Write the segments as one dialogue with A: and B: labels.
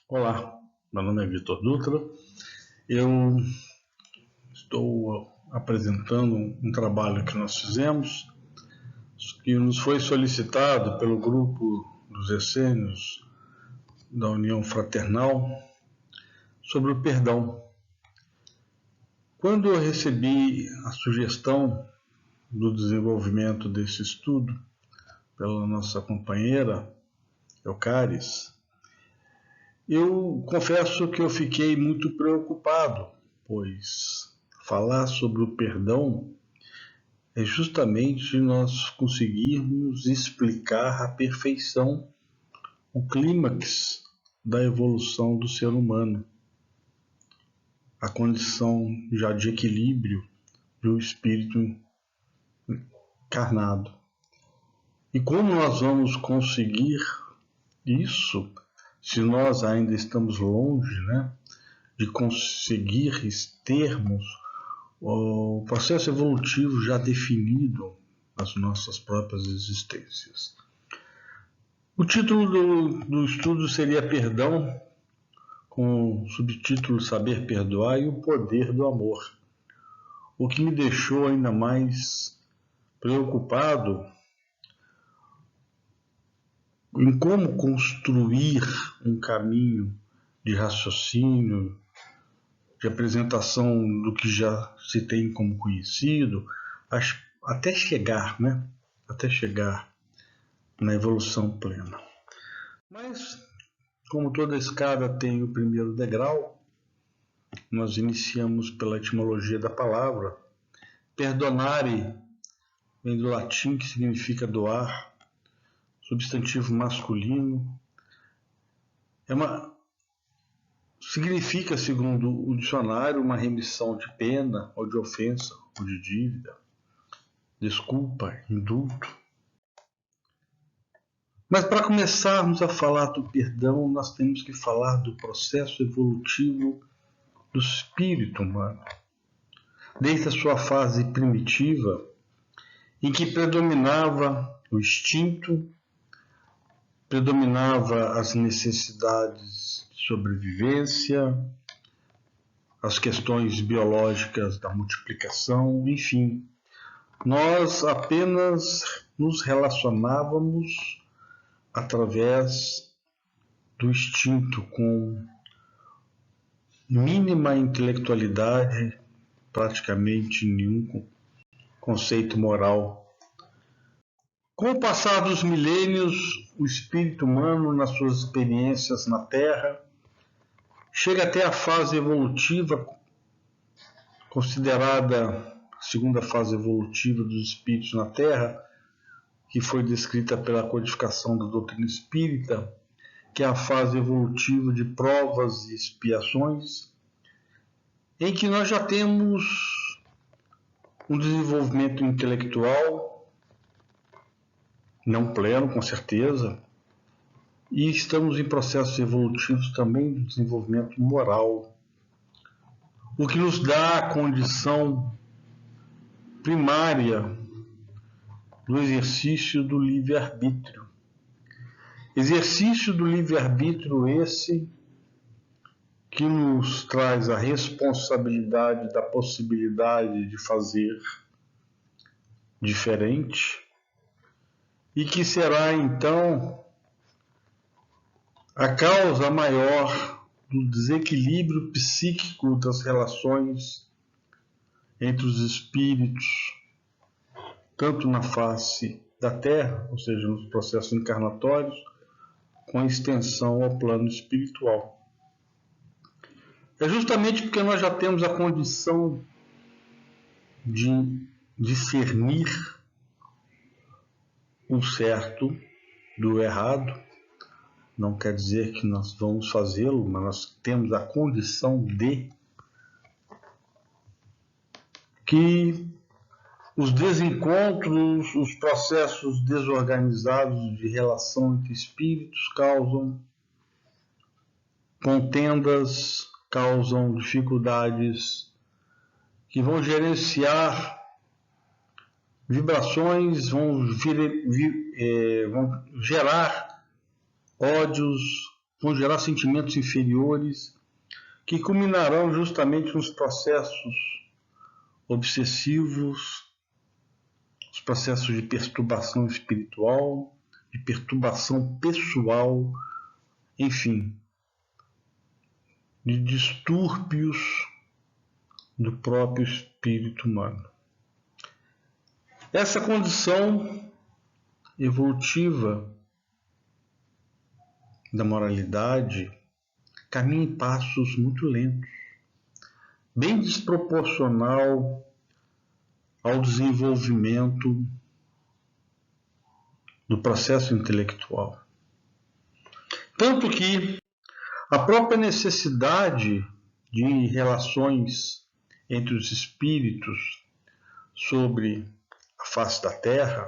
A: Olá, meu nome é Vitor Dutra. Eu estou apresentando um trabalho que nós fizemos, que nos foi solicitado pelo grupo dos essênios da União Fraternal sobre o perdão. Quando eu recebi a sugestão do desenvolvimento desse estudo pela nossa companheira Eucaris, eu confesso que eu fiquei muito preocupado, pois falar sobre o perdão é justamente nós conseguirmos explicar à perfeição o clímax da evolução do ser humano, a condição já de equilíbrio do espírito encarnado. E como nós vamos conseguir isso se nós ainda estamos longe, de conseguir termos o processo evolutivo já definido nas nossas próprias existências? O título do estudo seria Perdão, com o subtítulo Saber Perdoar e o Poder do Amor. O que me deixou ainda mais preocupado em como construir um caminho de raciocínio, de apresentação do que já se tem como conhecido, até chegar na evolução plena. Mas, como toda escada tem o primeiro degrau, nós iniciamos pela etimologia da palavra. Perdonare vem do latim, que significa doar, substantivo masculino. Significa, segundo o dicionário, uma remissão de pena, ou de ofensa, ou de dívida, desculpa, indulto. Mas para começarmos a falar do perdão, nós temos que falar do processo evolutivo do espírito humano, desde a sua fase primitiva, em que predominava o instinto, predominava as necessidades de sobrevivência, as questões biológicas da multiplicação, enfim. Nós apenas nos relacionávamos através do instinto, com mínima intelectualidade, praticamente nenhum conceito moral. Com o passar dos milênios, o espírito humano, nas suas experiências na Terra, chega até a fase evolutiva, considerada a segunda fase evolutiva dos espíritos na Terra, que foi descrita pela codificação da doutrina espírita, que é a fase evolutiva de provas e expiações, em que nós já temos um desenvolvimento intelectual, não pleno, com certeza, e estamos em processos evolutivos também de desenvolvimento moral, o que nos dá a condição primária do exercício do livre-arbítrio. Exercício do livre-arbítrio esse que nos traz a responsabilidade da possibilidade de fazer diferente e que será, então, a causa maior do desequilíbrio psíquico das relações entre os espíritos, tanto na face da Terra, ou seja, nos processos encarnatórios, com extensão ao plano espiritual. É justamente porque nós já temos a condição de discernir o certo do errado. Não quer dizer que nós vamos fazê-lo, mas nós temos a condição de que os desencontros, os processos desorganizados de relação entre espíritos causam contendas, causam dificuldades que vão gerenciar vibrações, vão gerar ódios, vão gerar sentimentos inferiores, que culminarão justamente nos processos obsessivos, os processos de perturbação espiritual, de perturbação pessoal, enfim, de distúrbios do próprio espírito humano. Essa condição evolutiva da moralidade caminha em passos muito lentos, bem desproporcional ao desenvolvimento do processo intelectual. Tanto que a própria necessidade de relações entre os espíritos sobre a face da Terra,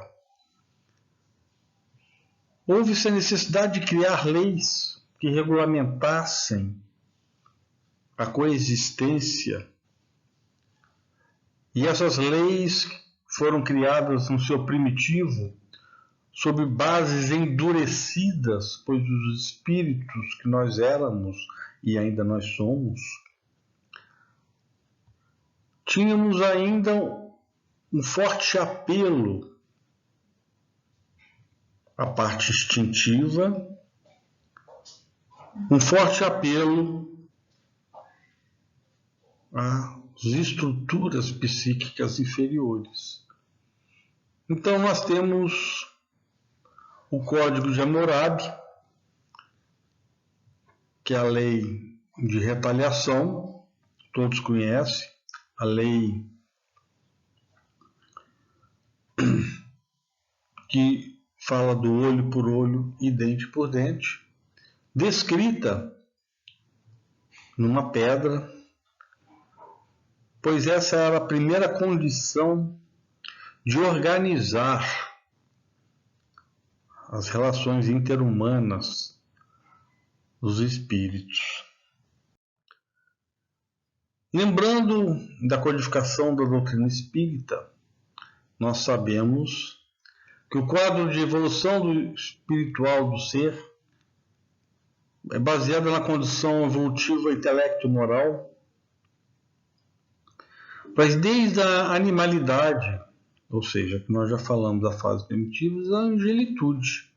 A: houve-se a necessidade de criar leis que regulamentassem a coexistência. E essas leis foram criadas no seu primitivo sob bases endurecidas, pois os espíritos que nós éramos e ainda nós somos, tínhamos ainda um forte apelo à parte instintiva, um forte apelo às estruturas psíquicas inferiores. Então nós temos o Código de Hammurabi, que é a lei de retaliação, todos conhecem, a lei que fala do olho por olho e dente por dente, descrita numa pedra, pois essa era a primeira condição de organizar as relações interhumanas dos espíritos. Lembrando da codificação da doutrina espírita, nós sabemos que o quadro de evolução do espiritual do ser é baseado na condição evolutiva intelecto-moral, mas desde a animalidade, ou seja, que nós já falamos da fase primitiva, a angelitude.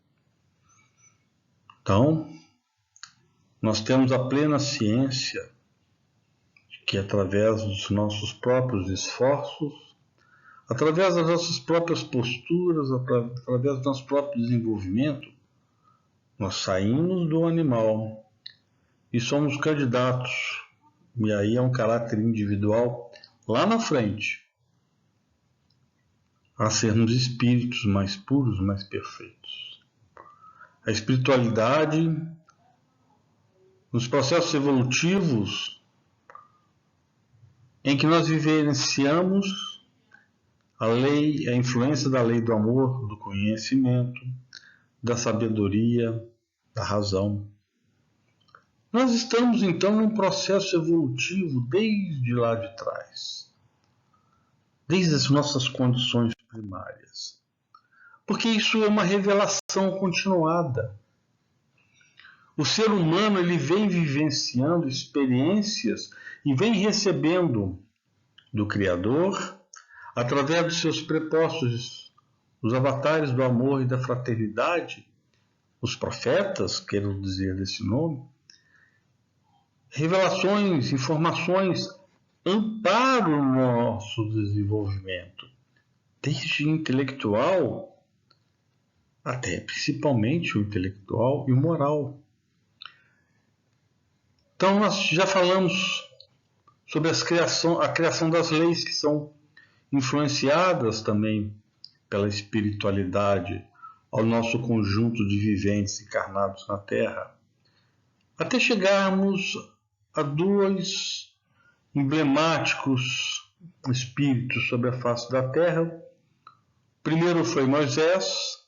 A: Então, nós temos a plena ciência de que através dos nossos próprios esforços, através das nossas próprias posturas, através do nosso próprio desenvolvimento, nós saímos do animal e somos candidatos, e aí é um caráter individual lá na frente, a sermos espíritos mais puros, mais perfeitos. A espiritualidade, nos processos evolutivos em que nós vivenciamos a influência da lei do amor, do conhecimento, da sabedoria, da razão. Nós estamos então num processo evolutivo desde lá de trás, desde as nossas condições primárias, porque isso é uma revelação continuada. O ser humano ele vem vivenciando experiências e vem recebendo do Criador, através dos seus prepostos, os avatares do amor e da fraternidade, os profetas, quero dizer desse nome, revelações, informações, amparam o nosso desenvolvimento, desde intelectual até principalmente o intelectual e o moral. Então nós já falamos sobre a criação das leis que são influenciadas também pela espiritualidade ao nosso conjunto de viventes encarnados na Terra, até chegarmos a dois emblemáticos espíritos sobre a face da Terra. O primeiro foi Moisés,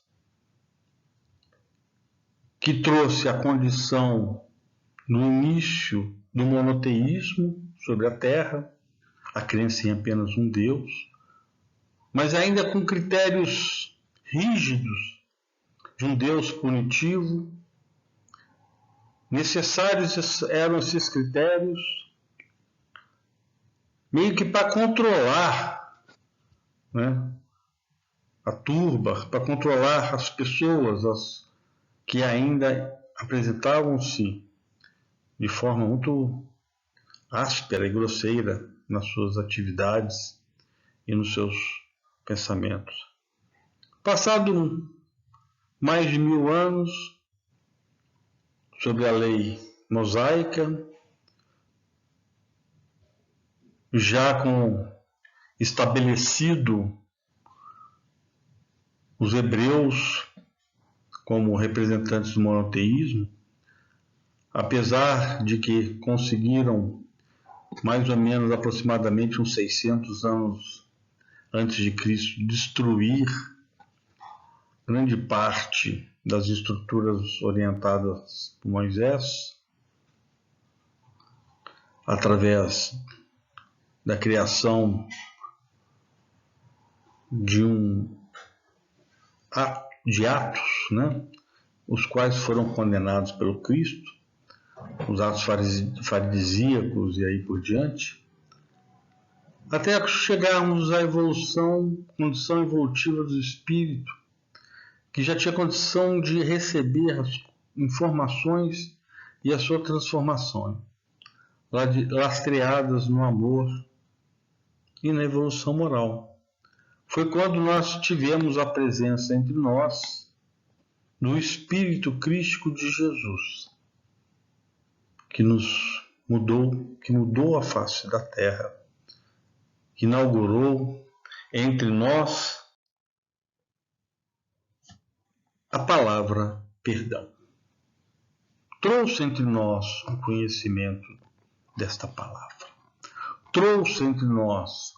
A: que trouxe a condição no início do monoteísmo sobre a Terra, a crença em apenas um Deus, mas ainda com critérios rígidos de um Deus punitivo, necessários eram esses critérios meio que para controlar, né, a turba, para controlar as pessoas que ainda apresentavam-se de forma muito áspera e grosseira nas suas atividades e nos seus pensamentos. Passado mais de 1000 anos, sobre a lei mosaica, já com estabelecido os hebreus como representantes do monoteísmo, apesar de que conseguiram mais ou menos aproximadamente uns 600 anos antes de Cristo destruir grande parte das estruturas orientadas por Moisés, através da criação de atos, né, os quais foram condenados pelo Cristo, os atos farisíacos e aí por diante, até chegarmos à condição evolutiva do espírito, que já tinha condição de receber as informações e a sua transformação, lastreadas no amor e na evolução moral. Foi quando nós tivemos a presença entre nós do Espírito Crístico de Jesus, que mudou a face da terra, que inaugurou entre nós a palavra perdão. Trouxe entre nós o conhecimento desta palavra. Trouxe entre nós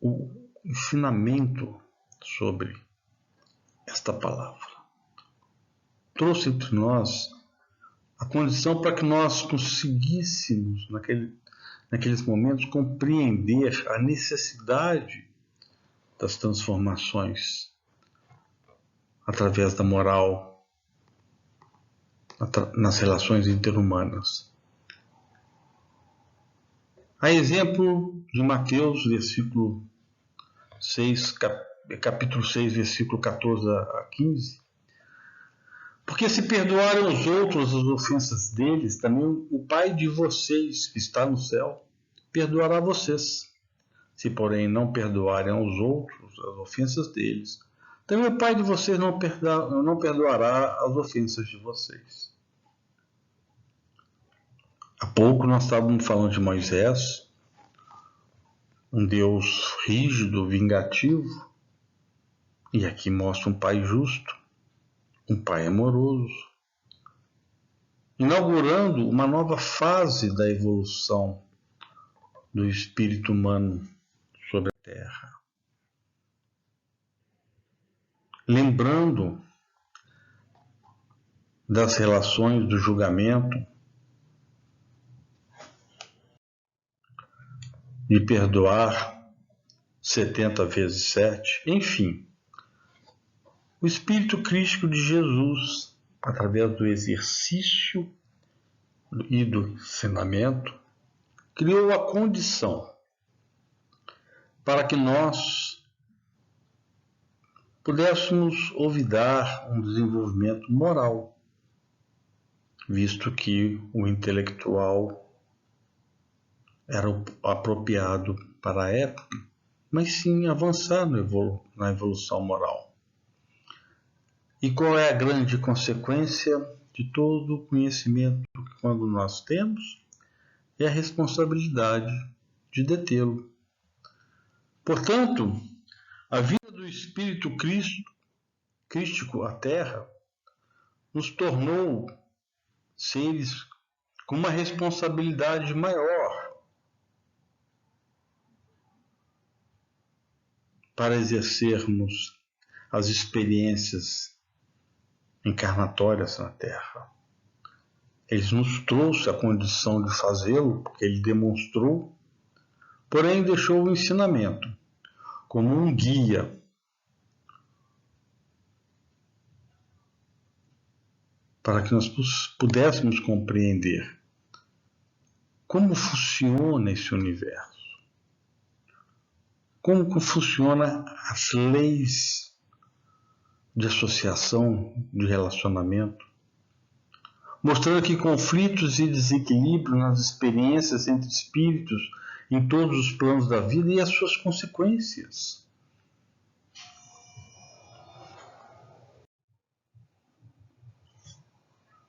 A: o ensinamento sobre esta palavra. Trouxe entre nós a condição para que nós conseguíssemos, naqueles momentos, compreender a necessidade das transformações através da moral nas relações interhumanas. A exemplo de Mateus, capítulo 6, versículo 14 a 15, porque se perdoarem aos outros as ofensas deles, também o Pai de vocês, que está no céu, perdoará vocês. Se, porém, não perdoarem aos outros as ofensas deles, também o Pai de vocês não perdoará as ofensas de vocês. Há pouco nós estávamos falando de Moisés, um Deus rígido, vingativo, e aqui mostra um Pai justo, um Pai amoroso, inaugurando uma nova fase da evolução do espírito humano sobre a Terra. Lembrando das relações do julgamento, de perdoar 70 vezes 7, enfim. O Espírito Crístico de Jesus, através do exercício e do ensinamento, criou a condição para que nós pudéssemos olvidar um desenvolvimento moral, visto que o intelectual era apropriado para a época, mas sim avançar na evolução moral. E qual é a grande consequência de todo o conhecimento que quando nós temos? É a responsabilidade de detê-lo. Portanto, a vida do Espírito Crístico à Terra nos tornou seres com uma responsabilidade maior para exercermos as experiências encarnatórias na Terra. Ele nos trouxe a condição de fazê-lo, porque ele demonstrou, porém deixou o ensinamento como um guia para que nós pudéssemos compreender como funciona esse universo, como funciona as leis de associação, de relacionamento, mostrando que conflitos e desequilíbrios nas experiências entre espíritos em todos os planos da vida e as suas consequências.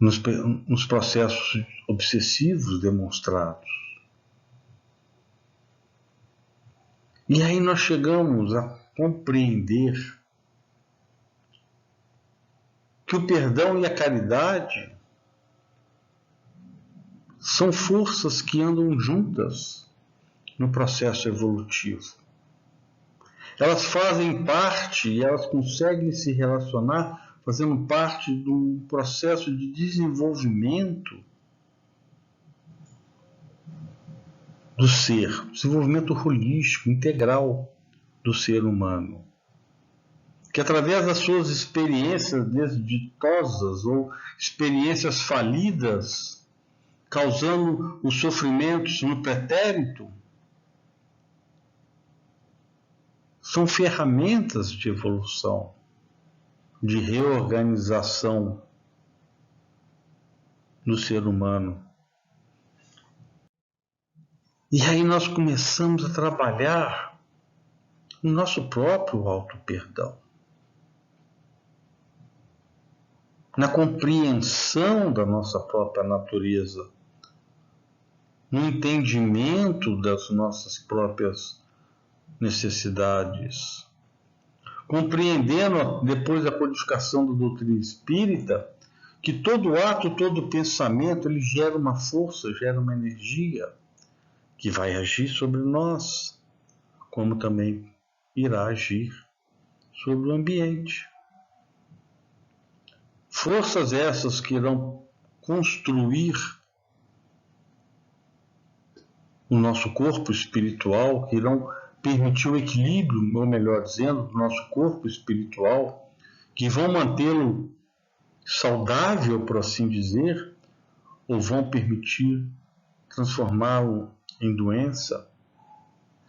A: Nos processos obsessivos demonstrados. E aí nós chegamos a compreender que o perdão e a caridade são forças que andam juntas no processo evolutivo. Elas fazem parte e elas conseguem se relacionar fazendo parte de um processo de desenvolvimento do ser, desenvolvimento holístico, integral do ser humano, que através das suas experiências desditosas ou experiências falidas, causando os sofrimentos no pretérito, são ferramentas de evolução, de reorganização do ser humano. E aí nós começamos a trabalhar o nosso próprio auto-perdão, na compreensão da nossa própria natureza, no entendimento das nossas próprias necessidades, compreendendo, depois da codificação da doutrina espírita, que todo ato, todo pensamento, ele gera uma força, gera uma energia que vai agir sobre nós, como também irá agir sobre o ambiente. Forças essas que irão construir o nosso corpo espiritual, que irão permitir o equilíbrio, ou melhor dizendo, do nosso corpo espiritual, que vão mantê-lo saudável, por assim dizer, ou vão permitir transformá-lo em doença,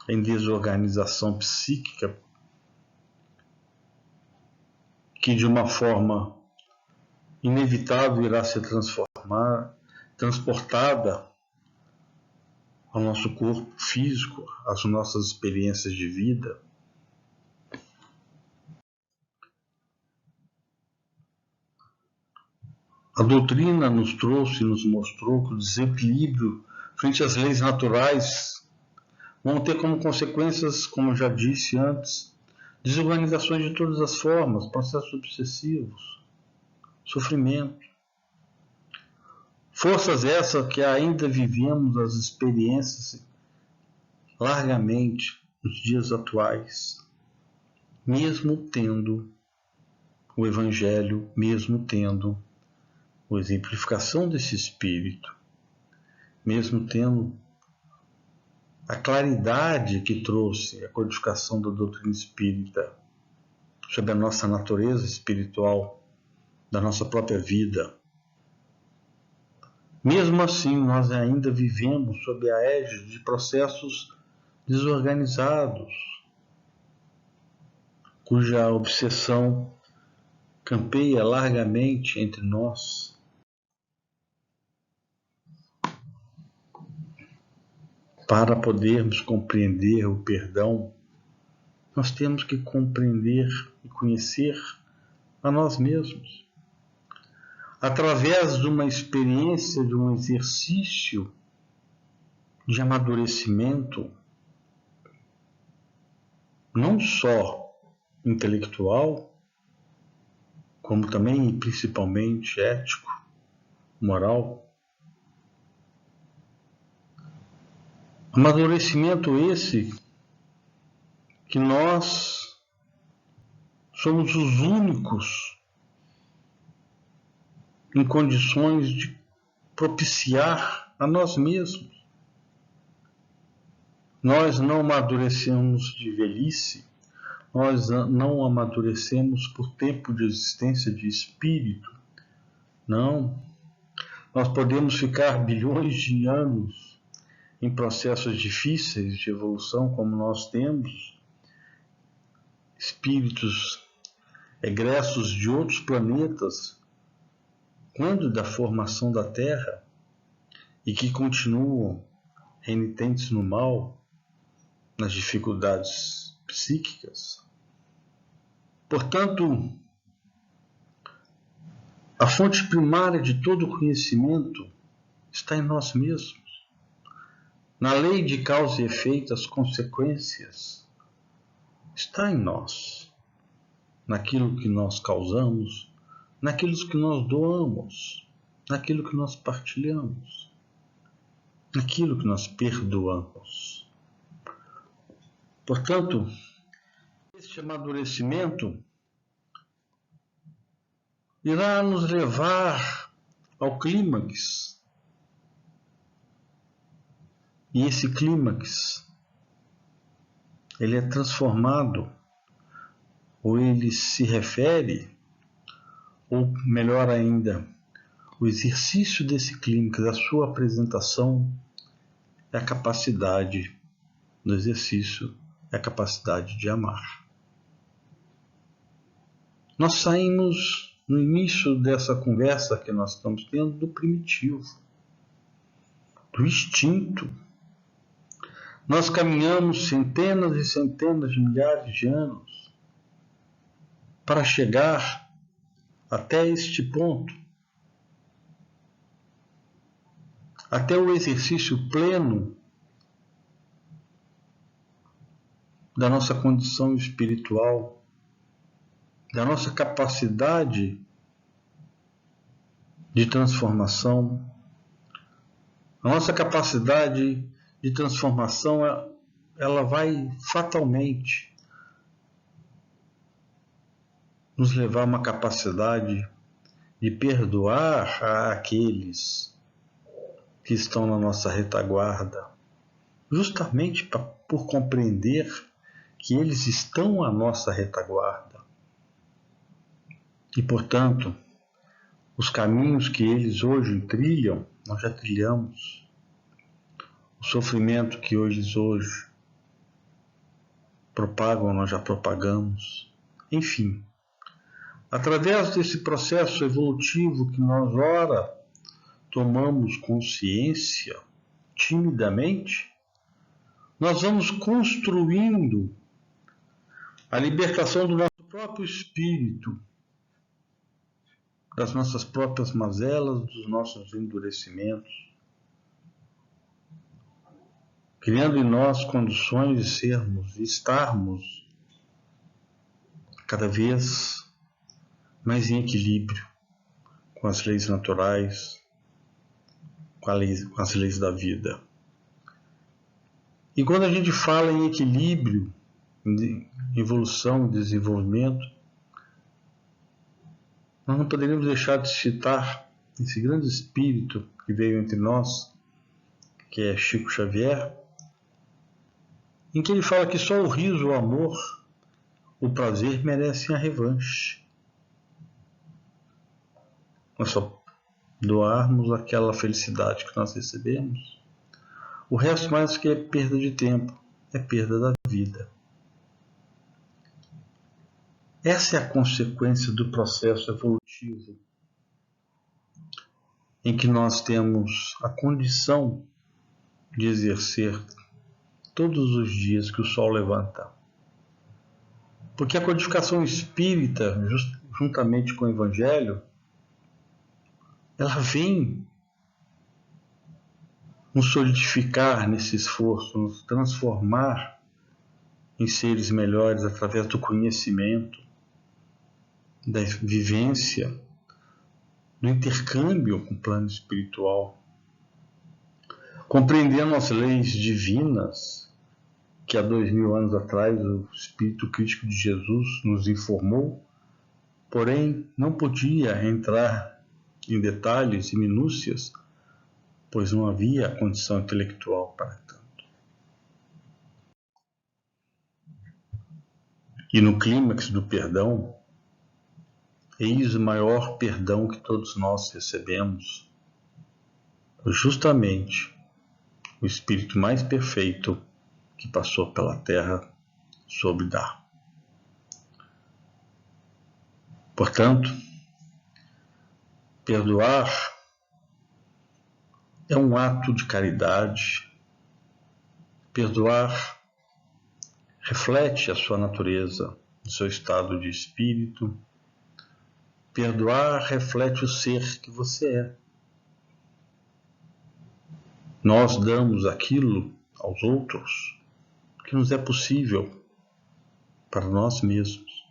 A: em desorganização psíquica, que de uma forma inevitável irá ser transportada ao nosso corpo físico, às nossas experiências de vida. A doutrina nos trouxe e nos mostrou que o desequilíbrio frente às leis naturais vão ter como consequências, como eu já disse antes, desorganizações de todas as formas, processos obsessivos, sofrimento. Forças essas que ainda vivemos as experiências largamente nos dias atuais, mesmo tendo o Evangelho, mesmo tendo a exemplificação desse Espírito, mesmo tendo a claridade que trouxe a codificação da doutrina espírita sobre a nossa natureza espiritual, da nossa própria vida. Mesmo assim, nós ainda vivemos sob a égide de processos desorganizados, cuja obsessão campeia largamente entre nós. Para podermos compreender o perdão, nós temos que compreender e conhecer a nós mesmos. Através de uma experiência, de um exercício de amadurecimento, não só intelectual, como também e principalmente ético, moral. Amadurecimento esse que nós somos os únicos em condições de propiciar a nós mesmos. Nós não amadurecemos de velhice, nós não amadurecemos por tempo de existência de espírito, Não. Nós podemos ficar bilhões de anos em processos difíceis de evolução, como nós temos espíritos egressos de outros planetas, quando da formação da Terra, e que continuam renitentes no mal, nas dificuldades psíquicas. Portanto, a fonte primária de todo o conhecimento está em nós mesmos. Na lei de causa e efeito, as consequências estão em nós, naquilo que nós causamos, naquilo que nós doamos, naquilo que nós partilhamos, naquilo que nós perdoamos. Portanto, este amadurecimento irá nos levar ao clímax. E esse clímax, ele é transformado, ou ele se refere, ou melhor ainda, o exercício desse clímax, a sua apresentação, é a capacidade do exercício, é a capacidade de amar. Nós saímos, no início dessa conversa que nós estamos tendo, do primitivo, do instinto. Nós caminhamos centenas e centenas de milhares de anos para chegar até este ponto, até o exercício pleno da nossa condição espiritual, da nossa capacidade de transformação. A nossa capacidade de transformação, ela vai fatalmente nos levar a uma capacidade de perdoar aqueles que estão na nossa retaguarda, justamente por compreender que eles estão à nossa retaguarda. E, portanto, os caminhos que eles hoje trilham, nós já trilhamos. O sofrimento que eles hoje propagam, nós já propagamos. Enfim, através desse processo evolutivo que nós, ora, tomamos consciência, timidamente, nós vamos construindo a libertação do nosso próprio espírito, das nossas próprias mazelas, dos nossos endurecimentos, criando em nós condições de sermos e estarmos cada vez mais em equilíbrio com as leis naturais, com as leis da vida. E quando a gente fala em equilíbrio, em evolução e desenvolvimento, nós não poderíamos deixar de citar esse grande espírito que veio entre nós, que é Chico Xavier, em que ele fala que só o riso, o amor, o prazer merecem a revanche. Nós só doarmos aquela felicidade que nós recebemos. O resto mais que é perda de tempo, é perda da vida. Essa é a consequência do processo evolutivo, em que nós temos a condição de exercer todos os dias que o sol levanta. Porque a codificação espírita, juntamente com o Evangelho, ela vem nos solidificar nesse esforço, nos transformar em seres melhores através do conhecimento, da vivência, do intercâmbio com o plano espiritual, compreendendo as leis divinas que há 2000 anos atrás o Espírito Crístico de Jesus nos informou, porém não podia entrar em detalhes e minúcias, pois não havia condição intelectual para tanto. E no clímax do perdão, Eis o maior perdão que todos nós recebemos, justamente o Espírito mais perfeito que passou pela terra soube dar. Portanto, perdoar é um ato de caridade. Perdoar reflete a sua natureza, o seu estado de espírito. Perdoar reflete o ser que você é. Nós damos aquilo aos outros que nos é possível para nós mesmos.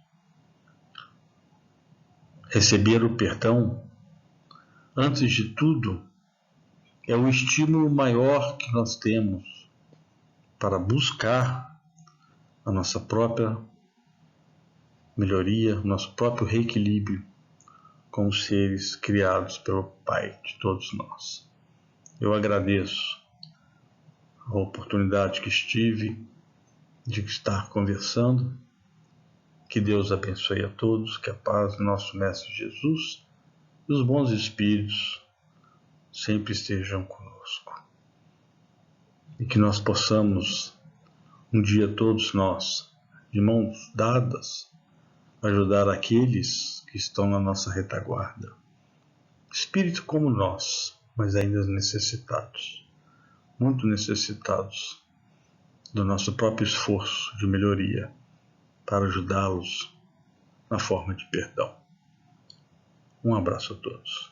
A: Receber o perdão, antes de tudo, é o estímulo maior que nós temos para buscar a nossa própria melhoria, o nosso próprio reequilíbrio com os seres criados pelo Pai de todos nós. Eu agradeço a oportunidade que estive de estar conversando. Que Deus abençoe a todos, que a paz do nosso Mestre Jesus e os bons espíritos sempre estejam conosco. E que nós possamos, um dia todos nós, de mãos dadas, ajudar aqueles que estão na nossa retaguarda. Espírito como nós, mas ainda necessitados, muito necessitados do nosso próprio esforço de melhoria para ajudá-los na forma de perdão. Um abraço a todos.